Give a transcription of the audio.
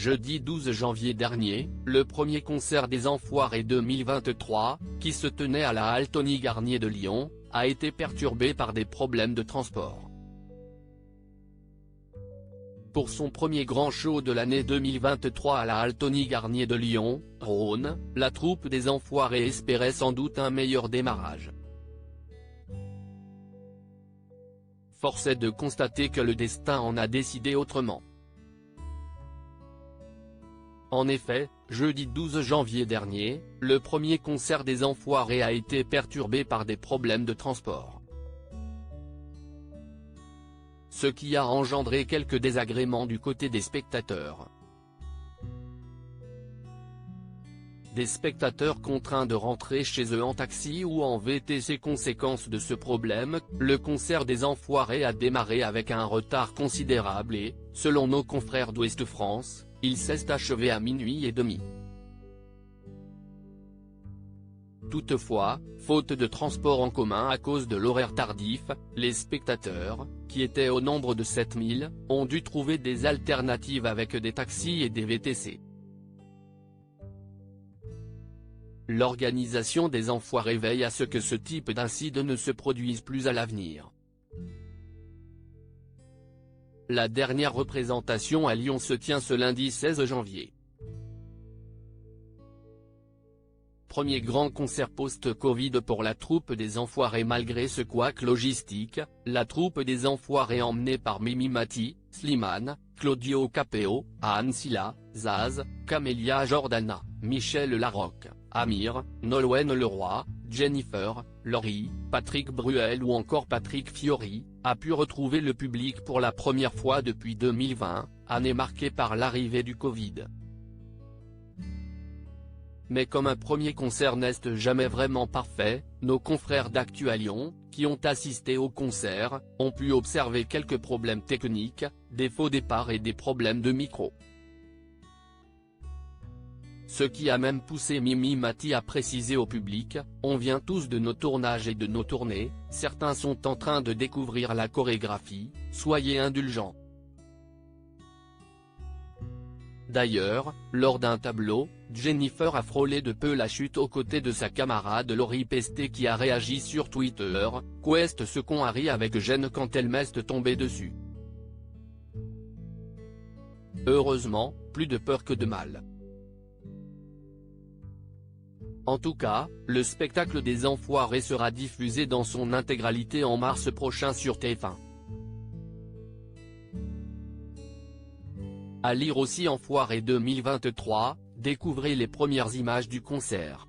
jeudi 12 janvier dernier, le premier concert des Enfoirés 2023, qui se tenait à la halle Tony Garnier de Lyon, a été perturbé par des problèmes de transport. Pour son premier grand show de l'année 2023 à la halle Tony Garnier de Lyon, Rhône, la troupe des Enfoirés espérait sans doute un meilleur démarrage. Force est de constater que le destin en a décidé autrement. En effet, jeudi 12 janvier dernier, le premier concert des Enfoirés a été perturbé par des problèmes de transport. Ce qui a engendré quelques désagréments du côté des spectateurs. Des spectateurs contraints de rentrer chez eux en taxi ou en VTC. Conséquence de ce problème, le concert des Enfoirés a démarré avec un retard considérable et, selon nos confrères d'Ouest France, il s'est achevé à minuit et demi. Toutefois, faute de transport en commun à cause de l'horaire tardif, les spectateurs, qui étaient au nombre de 7000, ont dû trouver des alternatives avec des taxis et des VTC. L'organisation des Enfoirés veille à ce que ce type d'incident ne se produise plus à l'avenir. La dernière représentation à Lyon se tient ce lundi 16 janvier. Premier grand concert post-Covid pour la troupe des Enfoirés. Malgré ce couac logistique, la troupe des Enfoirés emmenée par Mimi Mati, Slimane, Claudio Capéo, Anne Silla, Zaz, Camélia Jordana, Michel Larocque, Amir, Nolwenn Leroy, Jennifer, Laurie, Patrick Bruel ou encore Patrick Fiori, a pu retrouver le public pour la première fois depuis 2020, année marquée par l'arrivée du Covid. Mais comme un premier concert n'est jamais vraiment parfait, nos confrères d'Actu à Lyon, qui ont assisté au concert, ont pu observer quelques problèmes techniques, des faux départs et des problèmes de micro. Ce qui a même poussé Mimi Mati à préciser au public, on vient tous de nos tournages et de nos tournées, certains sont en train de découvrir la chorégraphie, soyez indulgents. D'ailleurs, lors d'un tableau, Jennifer a frôlé de peu la chute aux côtés de sa camarade Laurie Pesté qui a réagi sur Twitter, « Qu'est-ce ce qu'on a ri avec gêne quand elle m'est tombée dessus ?» Heureusement, plus de peur que de mal. En tout cas, le spectacle des Enfoirés sera diffusé dans son intégralité en mars prochain sur TF1. À lire aussi Enfoirés 2023, découvrez les premières images du concert.